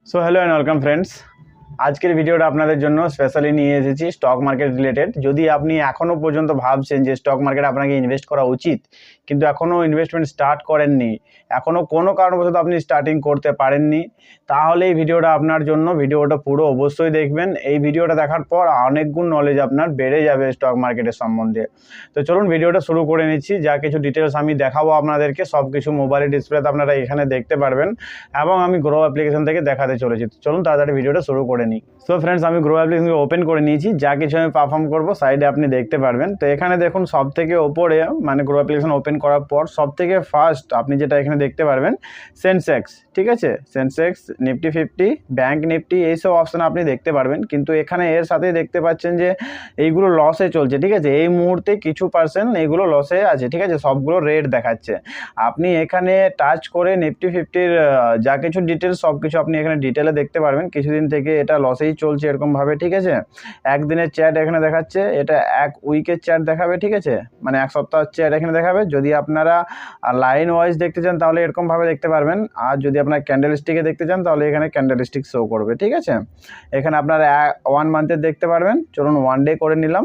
So hello and welcome friends. আজকের ভিডিওটা আপনাদের জন্য স্পেশালি নিয়ে এসেছি স্টক মার্কেট রিলেটেড। যদি আপনি এখনও পর্যন্ত ভাবছেন যে স্টক মার্কেটে আপনাকে ইনভেস্ট করা উচিত, কিন্তু এখনও ইনভেস্টমেন্ট স্টার্ট করেননি, এখনও কোনো কারণবশত আপনি স্টার্টিং করতে পারেননি, তাহলে এই ভিডিওটা আপনার জন্য। ভিডিওটা পুরো অবশ্যই দেখবেন। এই ভিডিওটা দেখার পর অনেক গুণ নলেজ আপনার বেড়ে যাবে স্টক মার্কেটের সম্বন্ধে। তো চলুন ভিডিওটা শুরু করে নিচ্ছি। যা কিছু ডিটেলস আমি দেখাবো আপনাদেরকে, সব কিছু মোবাইলের ডিসপ্লেতে আপনারা এখানে দেখতে পারবেন এবং আমি গ্রো অ্যাপ্লিকেশন থেকে দেখাতে চলেছি। চলুন তাড়াতাড়ি ভিডিওটা শুরু করে নিই। সো ফ্রেন্ডস, আমি গ্রো অ্যাপ্লিকেশনকে ওপেন করে নিয়েছি। যা কিছু আমি পারফর্ম করবো সাইডে আপনি দেখতে পারবেন। তো এখানে দেখুন সব থেকে ওপরে, মানে গ্রো অ্যাপ্লিকেশন ওপেন করার পর সব থেকে ফার্স্ট আপনি যেটা এখানে দেখতে পারবেন সেন্সেক্স, ঠিক আছে, সেন্সেক্স, নিফটি 50, ব্যাঙ্ক নিফটি, এইসব অপশান আপনি দেখতে পারবেন। কিন্তু এখানে এর সাথেই দেখতে পাচ্ছেন যে এইগুলো লসে চলছে, ঠিক আছে, এই মুহূর্তে কিছু পার্সেন্ট এইগুলো লসে আছে, ঠিক আছে, সবগুলো রেড দেখাচ্ছে। আপনি এখানে টাচ করে নিফটি 50-র যা কিছু ডিটেলস সব কিছু আপনি এখানে ডিটেলে দেখতে পারবেন। কিছুদিন থেকে এটা লসেই চলছে এরকমভাবে, ঠিক আছে। একদিনের চ্যাট এখানে দেখাচ্ছে, এটা এক উইকের চ্যাট দেখাবে, ঠিক আছে, মানে এক সপ্তাহের চ্যাট এখানে দেখাবে। যদি আপনারা লাইন ওয়াইজ দেখতে চান তাহলে এরকমভাবে দেখতে পারবেন, আর যদি আপনার ক্যান্ডেল স্টিকে দেখতে চান তাহলে এখানে ক্যান্ডেল স্টিক শো করবে, ঠিক আছে। এখানে আপনারা 1 মান্থের দেখতে পারবেন। চলুন 1 ডে করে নিলাম।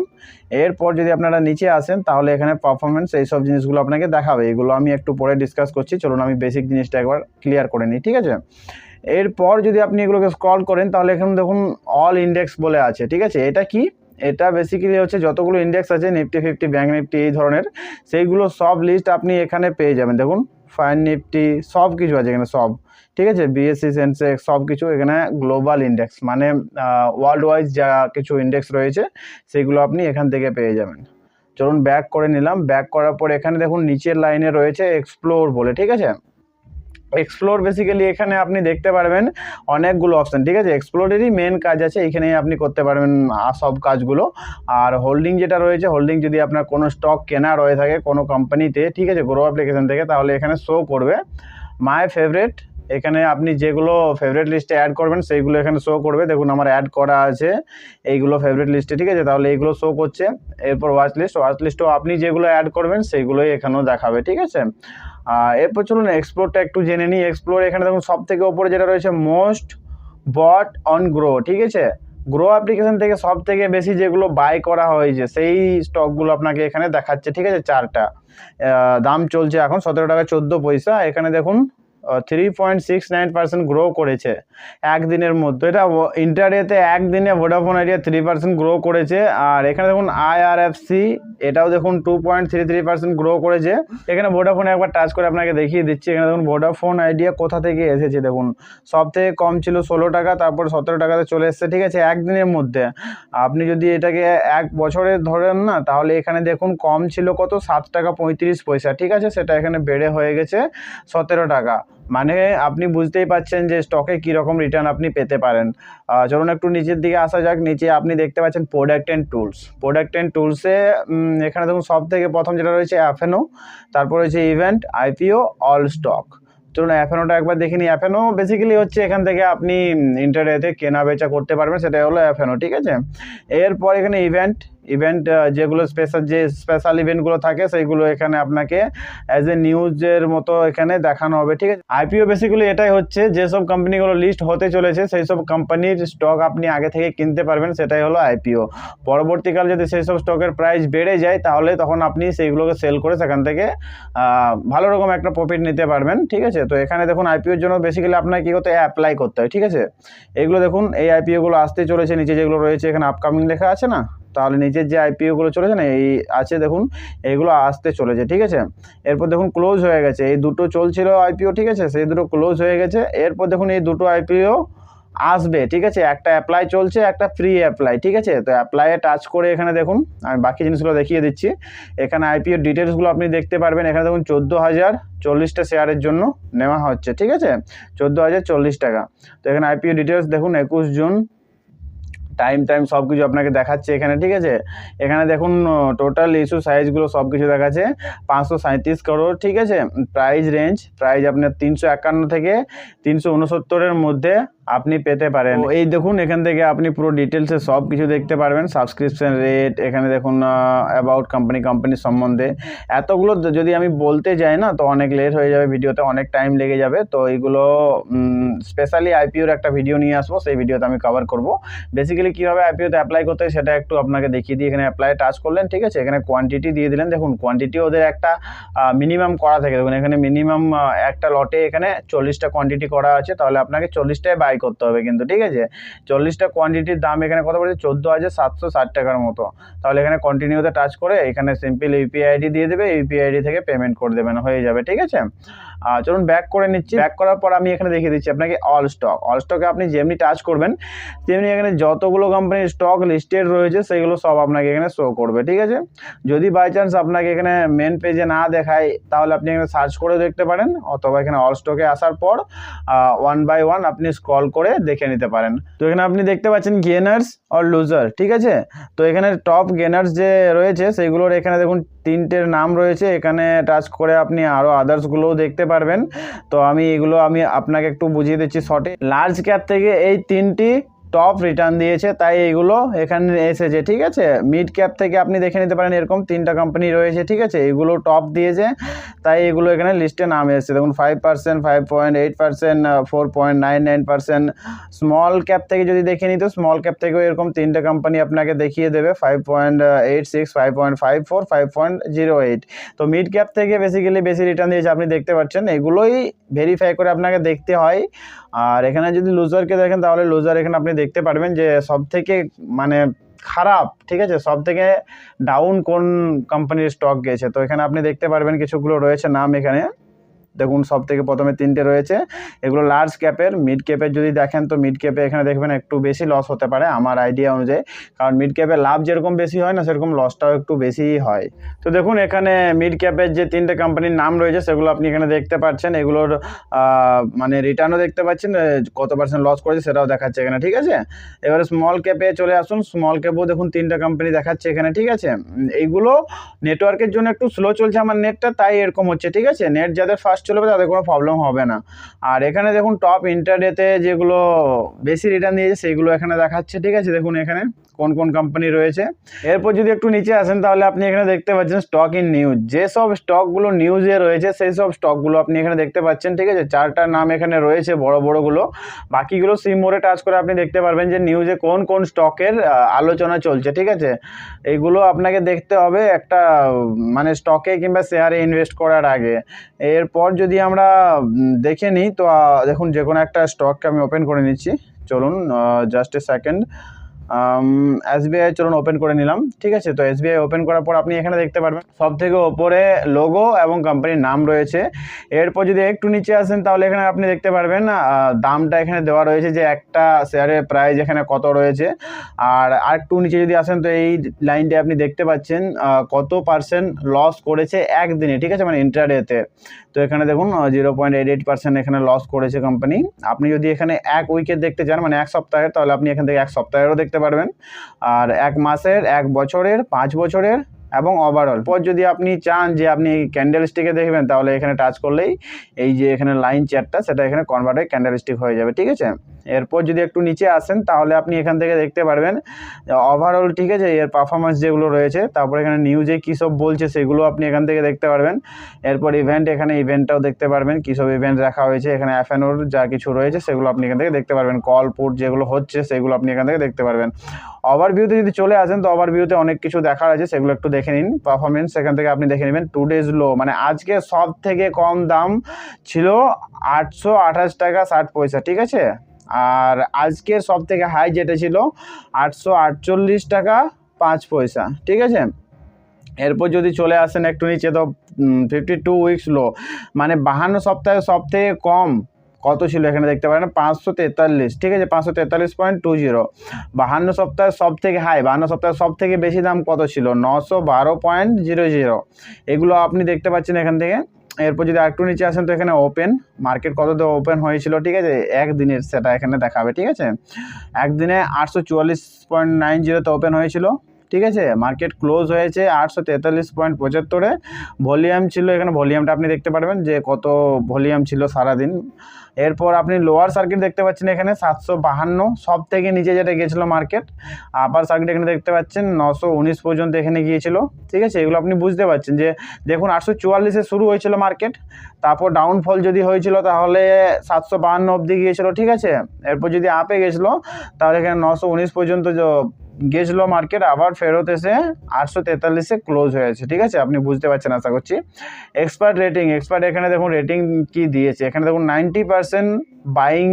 এরপর যদি আপনারা নিচে আসেন তাহলে এখানে পারফরমেন্স, এইসব জিনিসগুলো আপনাকে দেখাবে। এগুলো আমি একটু পরে ডিসকাস করছি। চলুন আমি বেসিক জিনিসটা একবার ক্লিয়ার করে নিই, ঠিক আছে। এরপর যদি আপনি এগুলোকে স্ক্রল করেন তাহলে এখানে দেখুন অল ইন্ডেক্স বলে আছে, ঠিক আছে। এটা কি? এটা বেসিক্যালি হচ্ছে যতগুলো ইন্ডেক্স আছে নিফটি 50, ব্যাঙ্ক নিফটি, এই ধরনের, সেইগুলো সব লিস্ট আপনি এখানে পেয়ে যাবেন। দেখুন ফাইন নিফটি সব কিছু আছে এখানে, সব, ঠিক আছে, বিএসসি, সেন্সেক্স, সব কিছু এখানে গ্লোবাল ইন্ডেক্স, মানে ওয়ার্ল্ড ওয়াইজ যা কিছু ইন্ডেক্স রয়েছে সেগুলো আপনি এখান থেকে পেয়ে যাবেন। চলুন ব্যাক করে নিলাম। ব্যাক করার পর এখানে দেখুন নিচের লাইনে রয়েছে এক্সপ্লোর বলে, ঠিক আছে। এক্সপ্লোর বেসিক্যালি এখানে আপনি দেখতে পারবেন অনেকগুলো অপশান, ঠিক আছে। এক্সপ্লোরেরই মেন কাজ আছে, এখানেই আপনি করতে পারবেন সব কাজগুলো। আর হোল্ডিং যেটা রয়েছে, হোল্ডিং যদি আপনার কোনো স্টক কেনা রয়ে থাকে কোনো কোম্পানিতে, ঠিক আছে, গ্রো অ্যাপ্লিকেশন থেকে, তাহলে এখানে শো করবে মাই ফেভারিট। এখানে আপনি যেগুলো ফেভারিট লিস্টে অ্যাড করবেন সেইগুলো এখানে শো করবে। দেখুন আমার অ্যাড করা আছে এইগুলো ফেভারিট লিস্টে, ঠিক আছে, তাহলে এইগুলো শো করছে। এরপর ওয়াচ লিস্টও আপনি যেগুলো অ্যাড করবেন সেইগুলোই এখানেও দেখাবে, ঠিক আছে। এরপর চলুন এক্সপ্লোরটা একটু জেনে নিই। এক্সপ্লোর এখানে দেখুন সব থেকে ওপরে যেটা রয়েছে মোস্ট বট অন গ্রো, ঠিক আছে। গ্রো অ্যাপ্লিকেশন থেকে সব থেকে বেশি যেগুলো বাই করা হয়েছে সেই স্টকগুলো আপনাকে এখানে দেখাচ্ছে, ঠিক আছে। 4টা দাম চলছে এখন 17 টাকা 14 পয়সা। এখানে দেখুন 3.69% গ্রো করেছে একদিনের মধ্যে। এটা ইন্টারডেতে একদিনে ভোডাফোন আইডিয়া 3% গ্রো করেছে। আর এখানে দেখুন আইআরএফসি, এটাও দেখুন 2.33% গ্রো করেছে। এখানে ভোডাফোনে একবার টাচ করে আপনাকে দেখিয়ে দিচ্ছি। এখানে দেখুন ভোডাফোন আইডিয়া কোথা থেকে এসেছে, দেখুন সব থেকে কম ছিল 16 টাকা, তারপর 17 টাকাতে চলে এসছে, ঠিক আছে, একদিনের মধ্যে। আপনি যদি এটাকে 1 বছরে ধরেন না, তাহলে এখানে দেখুন কম ছিল কত, 7 টাকা 35 পয়সা, ঠিক আছে, সেটা এখানে বেড়ে হয়ে গেছে 17 টাকা। মানে আপনি বুঝতেই পাচ্ছেন যে স্টকে কীরকম রিটার্ন আপনি পেতে পারেন। চলুন একটু নিচের দিকে আসা যাক। নিচে আপনি দেখতে পাচ্ছেন product and tools. Product and টুলসে এখানে দেখুন সব থেকে প্রথম যেটা রয়েছে অ্যাফেনো, তারপর রয়েছে ইভেন্ট, আইপিও, অল স্টক। চলুন অ্যাফেনোটা একবার দেখে নিই। অ্যাফেনো বেসিক্যালি হচ্ছে এখান থেকে আপনি ইন্টারনেটে কেনা বেচা করতে পারবেন, সেটাই হলো অ্যাফেনো, ঠিক আছে। এরপর এখানে ইভেন্ট যেগুলো স্পেশাল ইভেন্টগুলো থাকে সেইগুলো এখানে আপনাকে অ্যাজ এ নিউজের মতো এখানে দেখানো হবে, ঠিক আছে। আইপিও বেসিক্যালি এটাই হচ্ছে যেসব কোম্পানিগুলো লিস্ট হতে চলেছে সেই সব কোম্পানির স্টক আপনি আগে থেকে কিনতে পারবেন, সেটাই হলো আইপিও। পরবর্তীকালে যদি সেই সব স্টকের প্রাইস বেড়ে যায় তাহলে তখন আপনি সেইগুলোকে সেল করে সেখান থেকে ভালো রকম একটা প্রফিট নিতে পারবেন, ঠিক আছে। তো এখানে দেখুন আইপিওর জন্য বেসিক্যালি আপনাকে কী করতে হয়, অ্যাপ্লাই করতে হয়, ঠিক আছে। এইগুলো দেখুন এই আইপিওগুলো আসতে চলেছে। নিচে যেগুলো রয়েছে এখানে আপকামিং লেখা আছে না, তাহলে নিচের যে আইপিওগুলো চলেছে না, এই আছে দেখুন এইগুলো আসতে চলেছে, ঠিক আছে। এরপর দেখুন ক্লোজ হয়ে গেছে, এই দুটো চলছিল আইপিও, ঠিক আছে, সেই দুটো ক্লোজ হয়ে গেছে। এরপর দেখুন এই দুটো আইপিও আসবে, ঠিক আছে, একটা অ্যাপ্লাই চলছে, একটা ফ্রি অ্যাপ্লাই, ঠিক আছে। তো অ্যাপ্লাইয়ে টাচ করে এখানে দেখুন আমি বাকি জিনিসগুলো দেখিয়ে দিচ্ছি। এখানে আইপিও ডিটেলসগুলো আপনি দেখতে পারবেন। এখানে দেখুন 14,040টা শেয়ারের জন্য নেওয়া হচ্ছে, ঠিক আছে, 14,040 টাকা। তো এখানে আইপিও ডিটেলস দেখুন 21 জুন, টাইম সব কিছু আপনাকে দেখাচ্ছে এখানে, ঠিক আছে। এখানে দেখুন টোটাল ইস্যু সাইজগুলো সব কিছু দেখাচ্ছে 537 করোড়, ঠিক আছে। প্রাইস আপনার 351 থেকে 369-এর মধ্যে আপনি পেতে পারেন। এই দেখুন এখান থেকে আপনি পুরো ডিটেলসে সব কিছু দেখতে পারবেন, সাবস্ক্রিপশন রেট, এখানে দেখুন অ্যাবাউট কোম্পানির সম্বন্ধে। এতগুলো যদি আমি বলতে যাই না তো অনেক লেট হয়ে যাবে, ভিডিওতে অনেক টাইম লেগে যাবে। তো এইগুলো স্পেশালি আইপিওর একটা ভিডিও নিয়ে আসবো, সেই ভিডিওতে আমি কভার করব। বেসিক্যালি কীভাবে আইপিওতে অ্যাপ্লাই করতে হয় সেটা একটু আপনাকে দেখিয়ে দিই। এখানে অ্যাপ্লাই টাচ করলেন, ঠিক আছে, এখানে কোয়ান্টিটি দিয়ে দিলেন। দেখুন কোয়ান্টিটি ওদের একটা মিনিমাম করা থাকে, দেখুন এখানে মিনিমাম একটা লটে এখানে 40টা কোয়ান্টিটি করা আছে, তাহলে আপনাকে 40টায় বাই করতে হবে কিন্তু, ঠিক আছে। 40টা কোয়ান্টিটির দাম এখানে কত পড়েছে, 14,760 টাকার মতো। তাহলে এখানে কন্টিনিউতে টাচ করে এখানে সিম্পল ইউপিআই আইডি দিয়ে দেবে, ইউপিআই আইডি থেকে পেমেন্ট করে দেবেন, হয়ে যাবে, ঠিক আছে। চলুন ব্যাক করে নিচ্ছি। ব্যাক করার পর আমি এখানে দেখিয়ে দিচ্ছি আপনাকে অল স্টকে আপনি যেমনি টাচ করবেন তেমনি এখানে যতগুলো কোম্পানির স্টক লিস্টেড রয়েছে সেগুলো সব আপনাকে এখানে শো করবে, ঠিক আছে। যদি বাই চান্স আপনাকে এখানে মেন পেজে না দেখায় তাহলে আপনি এখানে সার্চ করে দেখতে পারেন, অথবা এখানে অল স্টকে আসার পর ওয়ান বাই ওয়ান আপনি স্ক্রল করে দেখে নিতে পারেন। তো এখানে আপনি দেখতে পাচ্ছেন গেনার্স আর লুজার, ঠিক আছে। তো এখানে টপ গেনার্স যে রয়েছে সেইগুলোর এখানে দেখুন 3টের নাম রয়েছে, এখানে টাচ করে আপনি আরও আদার্সগুলোও দেখতে পারবেন। তো আমি আপনাকে একটু বুঝিয়ে দিচ্ছি শর্টে। লার্জ ক্যাপ থেকে এই 3টি টপ রিটার্ন দিয়েছে, তাই এইগুলো এখানে এসেছে, ঠিক আছে। মিড ক্যাপ থেকে আপনি দেখে নিতে পারেন, এরকম 3টা কোম্পানি রয়েছে, ঠিক আছে, এগুলো টপ দিয়েছে তাই এগুলো এখানে লিস্টে নাম এসেছে। দেখুন 5%, 5.8%, 4.99%। স্মল ক্যাপ থেকে যদি দেখে নিই তো স্মল ক্যাপ থেকেও এরকম 3টে কোম্পানি আপনাকে দেখিয়ে দেবে, 5.86, 5.54, 5.08। তো মিড ক্যাপ থেকে বেসিক্যালি বেশি রিটার্ন দিয়েছে, আপনি দেখতে পাচ্ছেন। এগুলোই ভেরিফাই করে আপনাকে দেখতে হয়। আর এখানে যদি লুজারকে দেখেন তাহলে লুজার এখানে আপনি দেখতে পারবেন যে সব থেকে মানে খারাপ, ঠিক আছে, সব থেকে ডাউন কোন কোম্পানির স্টক গেছে। তো এখানে আপনি দেখতে পারবেন কিছুগুলো রয়েছে নাম এখানে, দেখুন সব থেকে প্রথমে 3টে রয়েছে, এগুলো লার্জ ক্যাপের। মিড ক্যাপের যদি দেখেন তো মিড ক্যাপে এখানে দেখবেন একটু বেশি লস হতে পারে আমার আইডিয়া অনুযায়ী, কারণ মিড ক্যাপে লাভ যেরকম বেশি হয় না সেরকম লসটাও একটু বেশিই হয়। তো দেখুন এখানে মিড ক্যাপের যে 3টে কোম্পানির নাম রয়েছে সেগুলো আপনি এখানে দেখতে পাচ্ছেন, এগুলোর মানে রিটার্নও দেখতে পাচ্ছেন, কত পার্সেন্ট লস করেছে সেটাও দেখাচ্ছে এখানে, ঠিক আছে। এবারে স্মল ক্যাপে চলে আসুন, স্মল ক্যাপও দেখুন 3টা কোম্পানি দেখাচ্ছে এখানে, ঠিক আছে। এইগুলো নেটওয়ার্কের জন্য একটু স্লো চলছে আমার নেটটা, তাই এরকম হচ্ছে, ঠিক আছে। নেট যাদের ফাস্ট চলবে তাদের কোনো প্রবলেম হবে না। আর এখানে দেখুন টপ ইন্টারডেতে যেগুলো বেশি রিটার্ন দিয়েছে সেইগুলো এখানে দেখাচ্ছে, ঠিক আছে। দেখুন এখানে কোন কোন কোম্পানি রয়েছে। এরপর যদি একটু নিচে আসেন তাহলে আপনি এখানে দেখতে পাচ্ছেন স্টক ইন নিউজ, যেসব স্টকগুলো নিউজে রয়েছে সেই সব স্টকগুলো আপনি এখানে দেখতে পাচ্ছেন, ঠিক আছে। 4টার নাম এখানে রয়েছে বড় বড়গুলো, বাকিগুলো সি মোড়ে টাচ করে আপনি দেখতে পারবেন যে নিউজে কোন কোন স্টকের আলোচনা চলছে, ঠিক আছে। এইগুলো আপনাকে দেখতে হবে একটা মানে স্টকে কিংবা শেয়ারে ইনভেস্ট করার আগে। এরপর যদি আমরা দেখে নিই তো দেখুন যে কোনো একটা স্টককে আমি ওপেন করে নিচ্ছি, চলুন জাস্ট এ সেকেন্ড। এসবিআই চলুন ওপেন করে নিলাম, ঠিক আছে। তো এসবিআই ওপেন করার পর আপনি এখানে দেখতে পারবেন সব থেকে ওপরে লোগো এবং কোম্পানির নাম রয়েছে। এরপর যদি একটু নিচে আসেন তাহলে এখানে আপনি দেখতে পারবেন দামটা এখানে দেওয়া রয়েছে যে একটা শেয়ারের প্রাইস এখানে কত রয়েছে। আর একটু নিচে যদি আসেন তো এই লাইনটা আপনি দেখতে পাচ্ছেন কত পার্সেন্ট লস করেছে একদিনে, ঠিক আছে, মানে ইন্ট্রাডেতে। তো এখানে দেখুন 0.88% এখানে লস করেছে কোম্পানি। আপনি যদি এখানে এক উইকের দেখতে চান মানে এক সপ্তাহের, তাহলে আপনি এখান থেকে এক সপ্তাহেরও দেখতে পারবেন, আর 1 মাসের, 1 বছরের, 5 বছরের এবং ওভারঅল। পর যদি আপনি চান যে আপনি ক্যান্ডেল স্টিকে দেখবেন তাহলে এখানে টাচ করলেই এই যে এখানে লাইন চার্টটা সেটা এখানে কনভার্ট হয়ে ক্যান্ডেল স্টিক হয়ে যাবে, ঠিক আছে। এরপর যদি একটু নিচে আসেন তাহলে আপনি এখান থেকে দেখতে পারবেন ওভারঅল, ঠিক আছে, এর পারফরমেন্স যেগুলো রয়েছে। তারপর এখানে নিউজে কী সব বলছে সেগুলো আপনি এখান থেকে দেখতে পারবেন। এরপর ইভেন্ট, এখানে ইভেন্টটাও দেখতে পারবেন, কী সব ইভেন্ট রাখা হয়েছে। এখানে এফএনওর যা কিছু রয়েছে সেগুলো আপনি এখান থেকে দেখতে পারবেন, কল পুট যেগুলো হচ্ছে সেগুলো আপনি এখান থেকে দেখতে পারবেন। ওভারভিউতে যদি চলে আসেন তো ওভারভিউতে অনেক কিছু দেখার আছে, সেগুলো একটু দেখে নিন। পারফরমেন্স এখান থেকে আপনি দেখে নেবেন। টুডেজ লো মানে আজকে সব থেকে কম দাম ছিল 828 টাকা 60 পয়সা, ঠিক আছে। আর আজকের সব থেকে হাই যেটা ছিল 848 টাকা 5 পয়সা, ঠিক আছে। এরপর যদি চলে আসেন একটু নিচে তো 52 উইকস লো মানে 52 সপ্তাহে সব থেকে কম কত ছিল এখানে দেখতে পারেন 543, ঠিক আছে, 543.20। 52 সপ্তাহে সব থেকে হাই, 52 সপ্তাহে সব থেকে বেশি দাম কত ছিল 912.00। এগুলো আপনি দেখতে পাচ্ছেন এখান থেকে। এরপর যদি আরেকটু নিচে আসেন তো এখানে ওপেন মার্কেট কততে ওপেন হয়েছিল, ঠিক আছে, একদিনের সেটা এখানে দেখাবে, ঠিক আছে। একদিনে 844.90তে ওপেন হয়েছিল। ঠিক আছে। মার্কেট ক্লোজ হয়েছে 843.75-এ। ভলিউম ছিল এখানে, ভলিউমটা আপনি দেখতে পারবেন যে কত ভলিউম ছিল সারাদিন। এরপর আপনি লোয়ার সার্কিট দেখতে পাচ্ছেন এখানে 752, সব থেকে নিচে যেটা গিয়েছিল মার্কেট। আপার সার্কিট এখানে দেখতে পাচ্ছেন 919 পর্যন্ত এখানে গিয়েছিল, ঠিক আছে। এগুলো আপনি বুঝতে পারছেন যে দেখুন 844-এ শুরু হয়েছিল মার্কেট, তারপর ডাউনফল যদি হয়েছিল তাহলে 752 অবধি গিয়েছিল, ঠিক আছে। এরপর যদি আপে গেছিলো তাহলে এখানে 919 পর্যন্ত গেছিলো মার্কেট, আবার ফেরত এসে 843-এ ক্লোজ হয়েছে, ঠিক আছে। আপনি বুঝতে পারছেন আশা করছি। এক্সপার্ট এখানে দেখুন রেটিং কি দিয়েছে, এখানে দেখুন 90% বাইং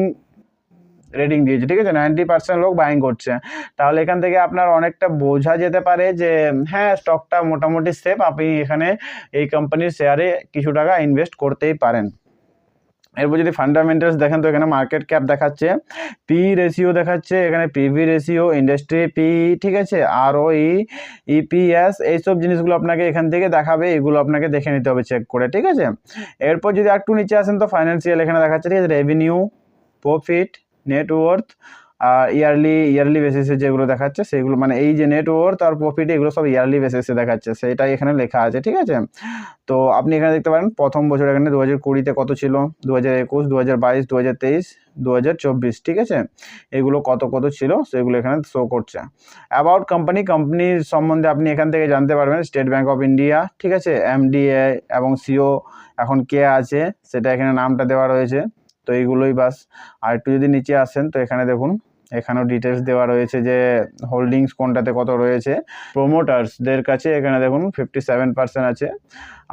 রেটিং দিয়েছে, ঠিক আছে। 90% লোক বাইং করছে, তাহলে এখান থেকে আপনার অনেকটা বোঝা যেতে পারে যে হ্যাঁ স্টকটা মোটামুটি সেফ, আপনি এখানে এই কোম্পানির শেয়ারে কিছু টাকা ইনভেস্ট করতেই পারেন। এরপর যদি ফান্ডামেন্টালস দেখেন তো এখানে মার্কেট ক্যাপ দেখাচ্ছে, পি রেশিও দেখাচ্ছে, এখানে পিভি রেশিও, ইন্ডাস্ট্রি পি, ঠিক আছে, আরওই, ইপিএস, এইসব জিনিসগুলো আপনাকে এখান থেকে দেখাবে, এগুলো আপনাকে দেখে নিতে হবে চেক করে, ঠিক আছে। এরপর যদি একটু নিচে আসেন তো ফাইন্যান্সিয়াল এখানে দেখাচ্ছে, ঠিক আছে, রেভিনিউ, প্রফিট, নেটওয়ার্থ, আর ইয়ারলি বেসিসে যেগুলো দেখাচ্ছে সেগুলো, মানে এই যে নেটওয়ার্থ আর প্রফিট এগুলো সব ইয়ারলি বেসিসে দেখাচ্ছে, সেটাই এখানে লেখা আছে, ঠিক আছে। তো আপনি এখানে দেখতে পারেন প্রথম বছর এখানে 2020-তে কত ছিল, 2021, 2022, 2023, 2024, ঠিক আছে, এগুলো কত ছিল সেগুলো এখানে শো করছে। অ্যাবাউট কোম্পানির সম্বন্ধে আপনি এখান থেকে জানতে পারবেন, স্টেট ব্যাঙ্ক অফ ইন্ডিয়া, ঠিক আছে, এমডিএ এবং সিও এখন কে আছে সেটা এখানে নামটা দেওয়া রয়েছে। তো এইগুলোই বাস। আর একটু যদি নিচে আসেন তো এখানে দেখুন, এখানেও ডিটেলস দেওয়া রয়েছে যে হোল্ডিংস কোনটাতে কত রয়েছে। প্রোমোটার্সদের কাছে এখানে দেখুন 57% আছে,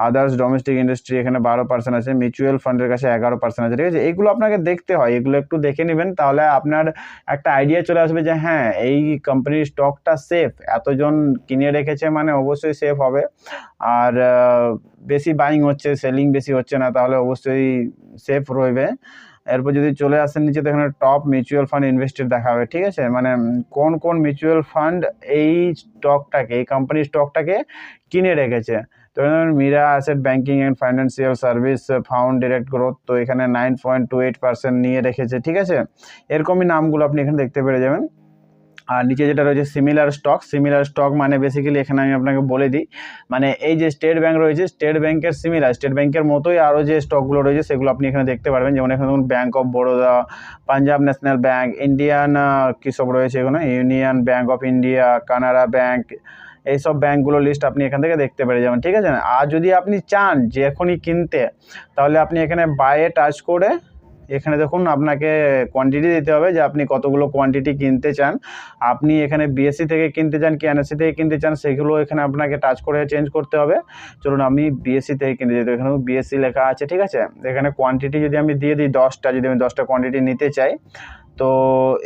আদার্স ডোমেস্টিক ইন্ডাস্ট্রি এখানে 12% আছে, মিউচুয়াল ফান্ডের কাছে 11% আছে, ঠিক আছে। এইগুলো আপনাকে দেখতে হয়, এগুলো একটু দেখে নেবেন, তাহলে আপনার একটা আইডিয়া চলে আসবে যে হ্যাঁ এই কোম্পানির স্টকটা সেফ, এতজন কিনে রেখেছে মানে অবশ্যই সেফ হবে। আর বেশি বাইং হচ্ছে, সেলিং বেশি হচ্ছে না, তাহলে অবশ্যই সেফ রইবে। এরপর যদি চলে আসেন নিচে তো এখানে টপ মিউচুয়াল ফান্ড ইনভেস্টেড দেখাবে, ঠিক আছে, মানে কোন মিউচুয়াল ফান্ড এই স্টকটাকে, এই কোম্পানির স্টকটাকে কিনে রেখেছে। তো Mirae asset banking and financial service fund direct growth, তো এখানে 9.28% নিয়ে রেখেছে, ঠিক আছে। এরকমই নামগুলো আপনি এখানে দেখতে পেরে যাবেন। আর নিচে যেটা রয়েছে সিমিলার স্টক মানে বেসিক্যালি এখানে আমি আপনাকে বলে দিই, মানে এই যে স্টেট ব্যাঙ্ক রয়েছে, স্টেট ব্যাঙ্কের সিমিলার, স্টেট ব্যাঙ্কের মতোই আরও যে স্টকগুলো রয়েছে সেগুলো আপনি এখানে দেখতে পারবেন। যেমন এখানে দেখুন bank of Baroda, Punjab national bank, Indian কী সব রয়েছে এখানে, union bank of India, Canara bank, এইসব ব্যাঙ্কগুলো লিস্ট আপনি এখান থেকে দেখতে পেরে যাবেন, ঠিক আছে। আর যদি আপনি চান যে এখনই কিনতে, তাহলে আপনি এখানে বাইয়ে টাচ করে এখানে দেখুন আপনাকে কোয়ান্টিটি দিতে হবে যে আপনি কতগুলো কোয়ান্টিটি কিনতে চান। আপনি এখানে বিএসসি থেকে কিনতে চান কি এনএসসি থেকে কিনতে চান সেগুলো এখানে আপনাকে টাচ করে চেঞ্জ করতে হবে। চলুন আমি বিএসসি থেকে কিনতে চাই, তো এখানে বিএসসি লেখা আছে, ঠিক আছে। এখানে কোয়ান্টিটি যদি আমি দিয়ে দিই 10টা, যদি আমি 10টা কোয়ান্টিটি নিতে চাই, তো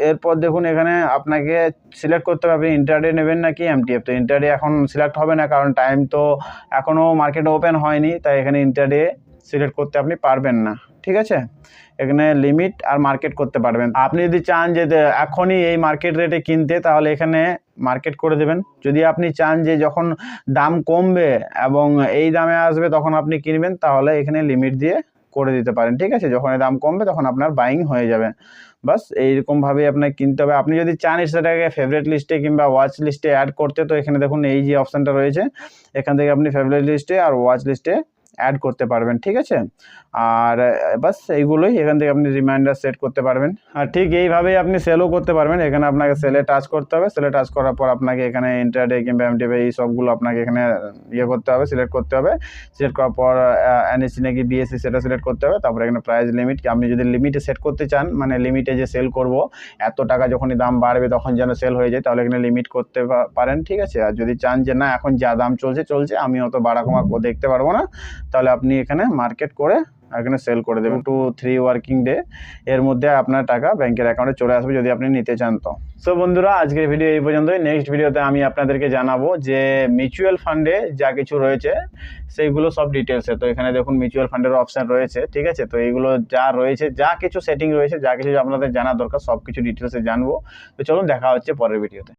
এরপর দেখুন এখানে আপনাকে সিলেক্ট করতে হবে আপনি ইন্টারডে নেবেন নাকি এমটিএফ। তো ইন্টারডে এখন সিলেক্ট হবে না, কারণ টাইম তো এখনও মার্কেট ওপেন হয়নি, তাই এখানে ইন্টারডে সিলেক্ট করতে আপনি পারবেন না, ঠিক আছে। এখানে লিমিট আর মার্কেট করতে পারবেন। আপনি যদি চান যে এখনই এই মার্কেট রেটে কিনতে, তাহলে এখানে মার্কেট করে দেবেন। যদি আপনি চান যে যখন দাম কমবে এবং এই দামে আসবে তখন আপনি কিনবেন, তাহলে এখানে লিমিট দিয়ে করে দিতে পারেন, ঠিক আছে। যখন দাম কমবে তখন আপনার বাইং হয়ে যাবে, বাস এইরকমভাবেই আপনাকে কিনতে হবে। আপনি যদি চান সেটাকে ফেভারিট লিস্টে কিংবা ওয়াচ লিস্টে অ্যাড করতে, তো এখানে দেখুন এই যে অপশানটা রয়েছে, এখান থেকে আপনি ফেভারিট লিস্টে আর ওয়াচ লিস্টে অ্যাড করতে পারবেন, ঠিক আছে। আর বাস এইগুলোই, এখান থেকে আপনি রিমাইন্ডার সেট করতে পারবেন। আর ঠিক এইভাবেই আপনি সেলও করতে পারবেন। এখানে আপনাকে সেলে টাচ করতে হবে, সেলে টাচ করার পর আপনাকে এখানে ইন্টারডে কিংবা এমটিএফ এই সবগুলো আপনাকে এখানে করতে হবে, সিলেক্ট করতে হবে। সিলেক্ট করার পর এনএসসি নাকি বিএসসি সেটা সিলেক্ট করতে হবে। তারপরে এখানে প্রাইস লিমিট, আপনি যদি লিমিটে সেট করতে চান, মানে লিমিটে যে সেল করব এত টাকা যখনই দাম বাড়বে তখন যেন সেল হয়ে যায়, তাহলে এখানে লিমিট করতে পারেন, ঠিক আছে। আর যদি চান যে না এখন যা দাম চলছে আমি অত বাড়া কমা দেখতে পারবো না, তাহলে আপনি এখানে মার্কেট করে এখানে সেল করে দেবেন। 2 to 3 ওয়ার্কিং ডে এর মধ্যে আপনার টাকা ব্যাংকের অ্যাকাউন্টে চলে আসবে যদি আপনি নিতে চান। তো সো বন্ধুরা, আজকের ভিডিও এই পর্যন্তই। নেক্সট ভিডিওতে আমি আপনাদেরকে জানাবো যে মিউচুয়াল ফান্ডে যা কিছু রয়েছে সেইগুলো সব ডিটেলসে। তো এখানে দেখুন মিউচুয়াল ফান্ডের অপশান রয়েছে, ঠিক আছে। তো এইগুলো যা রয়েছে, যা কিছু সেটিং রয়েছে, যা কিছু আপনাদের জানা দরকার সব কিছু ডিটেলসে জানবো। তো চলুন দেখা হচ্ছে পরের ভিডিওতে।